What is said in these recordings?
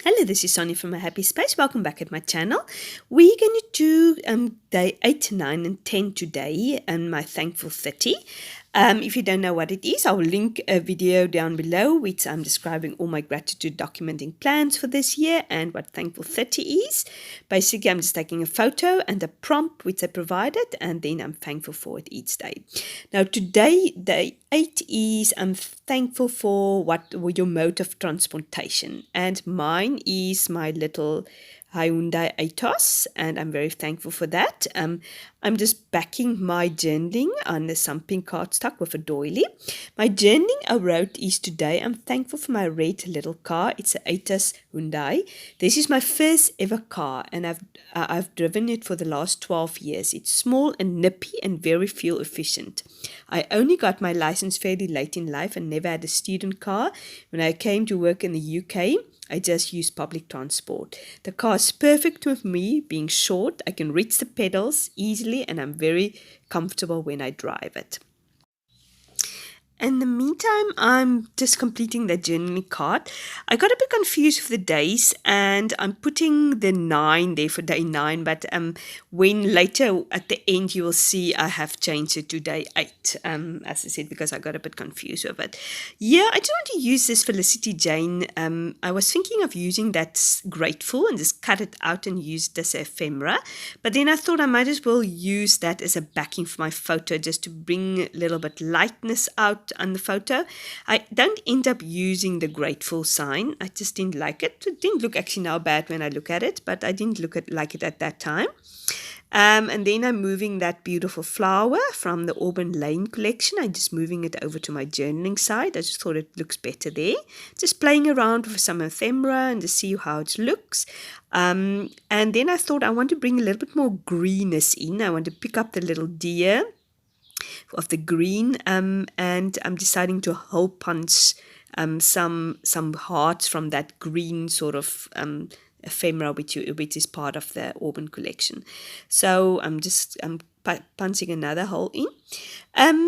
Hello, this is Sonja from My Happy Space. Welcome back at my channel. We're going to do day 8, 9 and 10 today and my Thankful 30. If you don't know what it is, I'll link a video down below which I'm describing all my gratitude documenting plans for this year and what Thankful 30 is. Basically, I'm just taking a photo and a prompt which I provided and then I'm thankful for it each day. Now today, day 8 is I'm thankful for your mode of transportation, and mine is my little Hyundai Atos, and I'm very thankful for that. I'm just backing my journaling on some pink cardstock with a doily. My journaling I wrote is today I'm thankful for my red little car. It's an Atos Hyundai. This is my first ever car, and I've driven it for the last 12 years. It's small and nippy and very fuel efficient. I only got my license fairly late in life and never had a student car. When I came to work in the UK, I just used public transport. The car is perfect with me, being short. I can reach the pedals easily and I'm very comfortable when I drive it. In the meantime, I'm just completing the journaling card. I got a bit confused with the days and I'm putting the 9 there for day 9, but when later at the end you will see I have changed it to day 8, as I said, because I got a bit confused with it. Yeah, I just want to use this Felicity Jane. I was thinking of using that grateful and just cut it out and use it as ephemera, but then I thought I might as well use that as a backing for my photo just to bring a little bit lightness out on the photo. I don't end up using the grateful sign. I just didn't like it. It didn't look actually now bad when I look at it, but I didn't like it at that time. And then I'm moving that beautiful flower from the Auburn Lane collection. I'm just moving it over to my journaling side. I just thought it looks better there. Just playing around with some ephemera and to see how it looks. And then I thought I want to bring a little bit more greenness in. I want to pick up the little deer of the green, and I'm deciding to hole punch some hearts from that green sort of ephemera which is part of the Auburn collection. So I'm punching another hole in.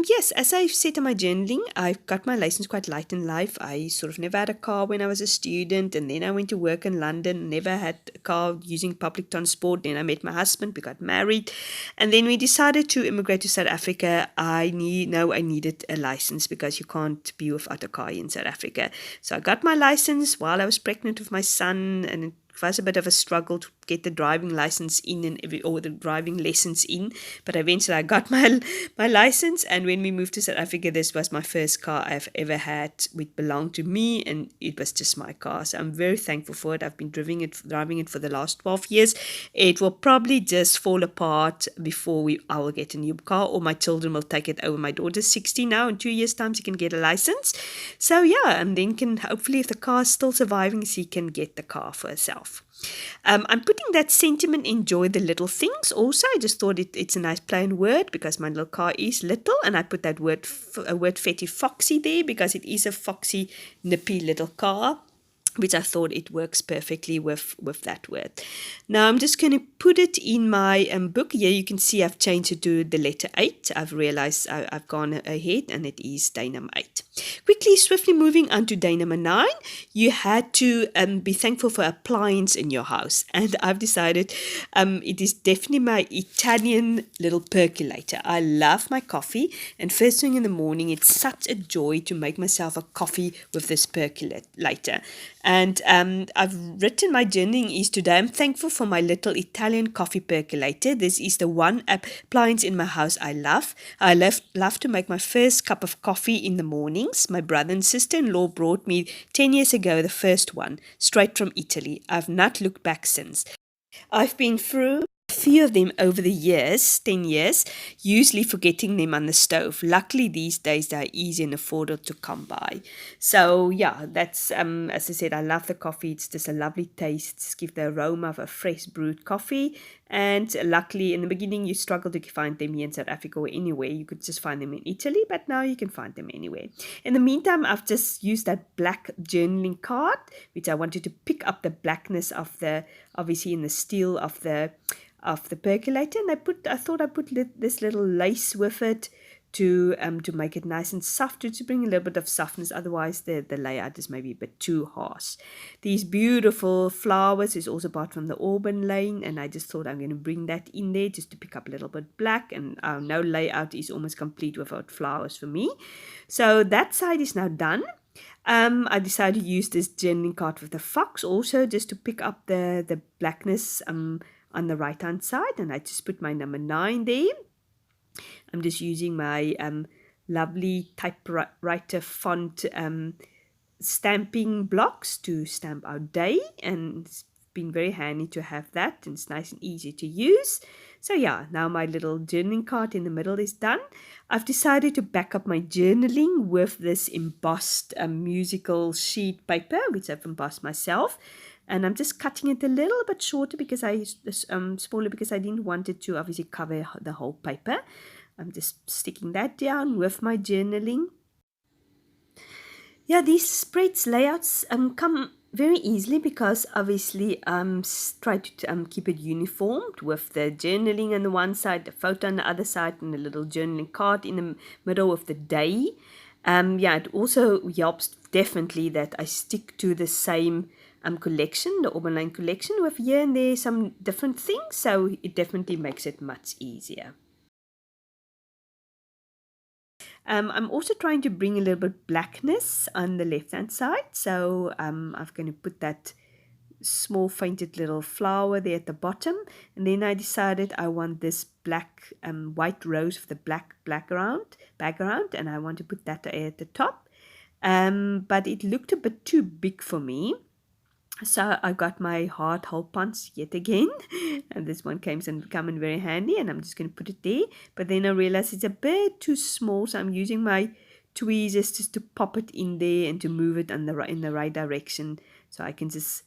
Yes, as I've said in my journaling, I've got my license quite late in life. I sort of never had a car when I was a student, and then I went to work in London, never had a car using public transport. Then I met my husband, we got married, and then we decided to immigrate to South Africa. I needed a license because you can't be without a car in South Africa. So I got my license while I was pregnant with my son, and it was a bit of a struggle to get the driving license in or the driving lessons in, but eventually I got my license. And when we moved to South Africa, this was my first car I've ever had, which belonged to me, and it was just my car. So I'm very thankful for it. I've been driving it for the last 12 years. It will probably just fall apart before I will get a new car, or my children will take it over. My daughter's 60 now. In 2 years' time, she can get a license. So yeah, and then can hopefully, if the car is still surviving, she can get the car for herself. I'm putting that sentiment, enjoy the little things. Also, I just thought it's a nice plain word because my little car is little, and I put that word Fetty Foxy there because it is a foxy, nippy little car, which I thought it works perfectly with that word. Now I'm just going to put it in my book. Here you can see I've changed it to the letter 8. I've realized I've gone ahead and it is day number 8. Swiftly moving on to day number 9. You had to be thankful for appliance in your house. And I've decided it is definitely my Italian little percolator. I love my coffee, and first thing in the morning, it's such a joy to make myself a coffee with this percolator. And I've written my journaling is today I'm thankful for my little Italian coffee percolator. This is the one appliance in my house I love. I love to make my first cup of coffee in the mornings. My brother and sister-in-law brought me 10 years ago the first one, straight from Italy. I've not looked back since. I've been through a few of them over the years, 10 years, usually forgetting them on the stove. Luckily, these days they're easy and affordable to come by. So yeah, that's, as I said, I love the coffee. It's just a lovely taste. It's give the aroma of a fresh brewed coffee. And luckily, in the beginning, you struggled to find them here in South Africa or anywhere. You could just find them in Italy, but now you can find them anywhere. In the meantime, I've just used that black journaling card, which I wanted to pick up the blackness of the, obviously in the steel of the percolator, and I thought I put this little lace with it to make it nice and soft, to bring a little bit of softness. Otherwise, the layout is maybe a bit too harsh. These beautiful flowers is also bought from the Auburn Lane, and I just thought I'm going to bring that in there just to pick up a little bit black. And our no layout is almost complete without flowers for me. So that side is now done. I decided to use this journaling card with the fox also just to pick up the blackness on the right hand side, and I just put my number 9 there. I'm just using my lovely typewriter font stamping blocks to stamp our day, and it's been very handy to have that, and it's nice and easy to use. So yeah, now my little journaling card in the middle is done. I've decided to back up my journaling with this embossed musical sheet paper, which I've embossed myself. And I'm just cutting it a little bit shorter because smaller, because I didn't want it to obviously cover the whole paper. I'm just sticking that down with my journaling. Yeah, these spreads layouts come very easily because obviously try to keep it uniformed with the journaling on the one side, the photo on the other side, and a little journaling card in the middle of the day. Yeah, it also helps definitely that I stick to the same collection, the Auburn Lane collection, with here and there some different things, so it definitely makes it much easier. I'm also trying to bring a little bit blackness on the left hand side, so I'm going to put that small fainted little flower there at the bottom, and then I decided I want this black white rose with the black background, and I want to put that at the top, but it looked a bit too big for me. So I got my hard hole punch yet again, and this one come in very handy, and I'm just going to put it there. But then I realized it's a bit too small, so I'm using my tweezers just to pop it in there and to move it in the right direction, so I can just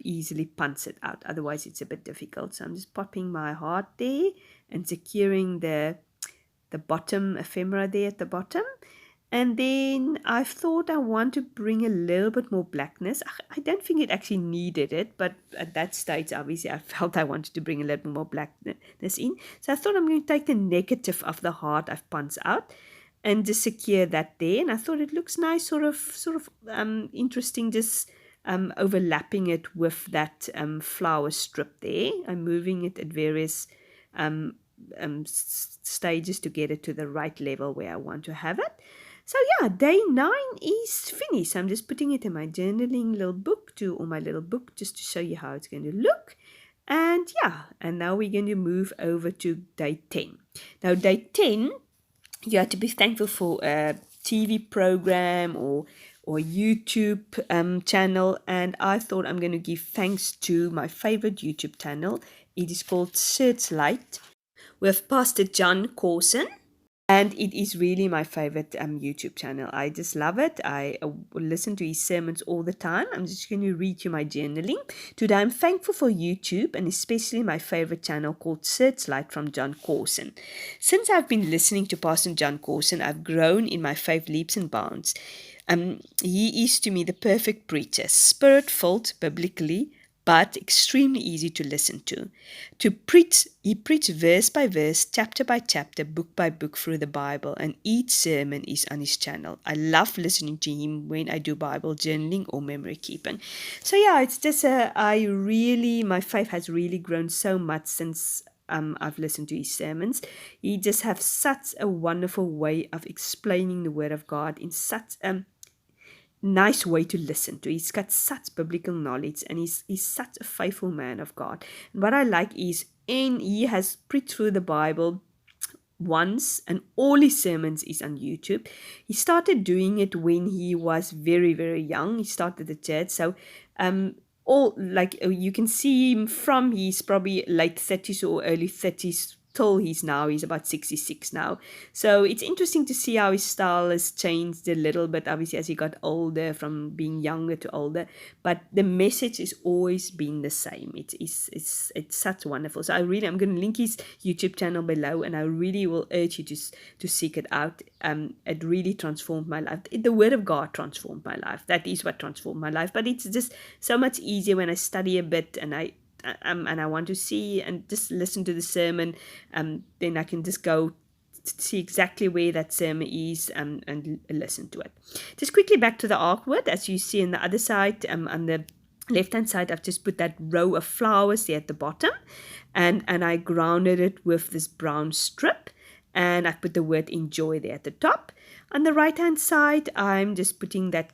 easily punch it out. Otherwise, it's a bit difficult. So I'm just popping my heart there and securing the bottom ephemera there at the bottom. And then I thought I want to bring a little bit more blackness. I don't think it actually needed it, but at that stage, obviously, I felt I wanted to bring a little more blackness in. So I thought I'm going to take the negative of the heart I've punched out and just secure that there. And I thought it looks nice, sort of interesting, just overlapping it with that flower strip there. I'm moving it at various stages to get it to the right level where I want to have it. So yeah, day 9 is finished. I'm just putting it in my journaling little book or my little book just to show you how it's going to look. And yeah, and now we're going to move over to day 10. Now day 10, you have to be thankful for a TV program or YouTube channel, and I thought I'm going to give thanks to my favorite YouTube channel. It is called Searchlight with Pastor John Corson. And it is really my favorite YouTube channel. I just love it. I listen to his sermons all the time. I'm just going to read you my journaling. Today I'm thankful for YouTube and especially my favorite channel called Searchlight from John Corson. Since I've been listening to Pastor John Corson, I've grown in my faith leaps and bounds. He is to me the perfect preacher, spirit-filled biblically, but extremely easy to listen to. He preached verse by verse, chapter by chapter, book by book through the Bible, and each sermon is on his channel. I love listening to him when I do Bible journaling or memory keeping. So yeah, it's just my faith has really grown so much since I've listened to his sermons. He just has such a wonderful way of explaining the Word of God in such nice way to listen to. He's got such biblical knowledge, and he's such a faithful man of God. And what I like is, he has preached through the Bible once, and all his sermons is on YouTube. He started doing it when he was very, very young. He started the church, so you can see him from he's probably late 30s or early 30s till he's about 66 now. So it's interesting to see how his style has changed a little bit, obviously, as he got older, from being younger to older. But the message has always been the same. It's such wonderful. So I'm going to link his YouTube channel below, and I really will urge you to seek it out. It really transformed my life. The Word of God transformed my life. That is what transformed my life. But it's just so much easier when I study a bit and I want to see and just listen to the sermon, then I can just go see exactly where that sermon is and listen to it. Just quickly back to the artwork. As you see on the other side, on the left-hand side, I've just put that row of flowers there at the bottom, and I grounded it with this brown strip, and I put the word enjoy there at the top. On the right-hand side, I'm just putting that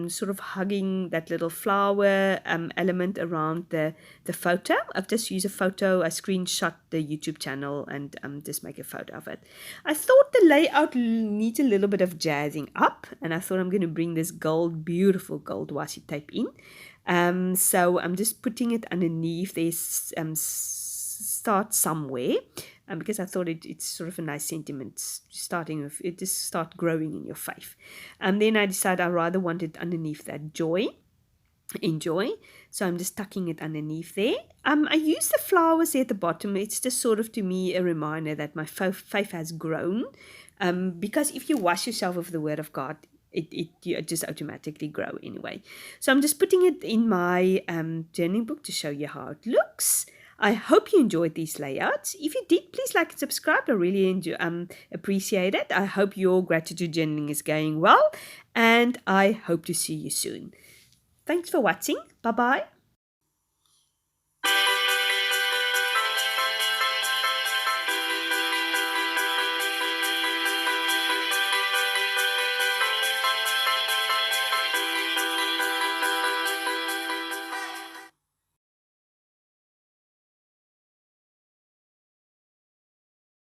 sort of hugging that little flower element around the photo. I've just used a photo, I screenshot the YouTube channel and just make a photo of it. I thought the layout needs a little bit of jazzing up, and I thought I'm going to bring this beautiful gold washi tape in. So I'm just putting it underneath this start somewhere, because I thought it's sort of a nice sentiment starting with it, just start growing in your faith. And then I decided I rather want it underneath that enjoy, so I'm just tucking it underneath there. I use the flowers there at the bottom. It's just sort of, to me, a reminder that my faith has grown, because if you wash yourself with the word of God, you just automatically grow anyway. So I'm just putting it in my journaling book to show you how it looks. I hope you enjoyed these layouts. If you did, please like and subscribe. I really appreciate it. I hope your gratitude journaling is going well, and I hope to see you soon. Thanks for watching. Bye-bye.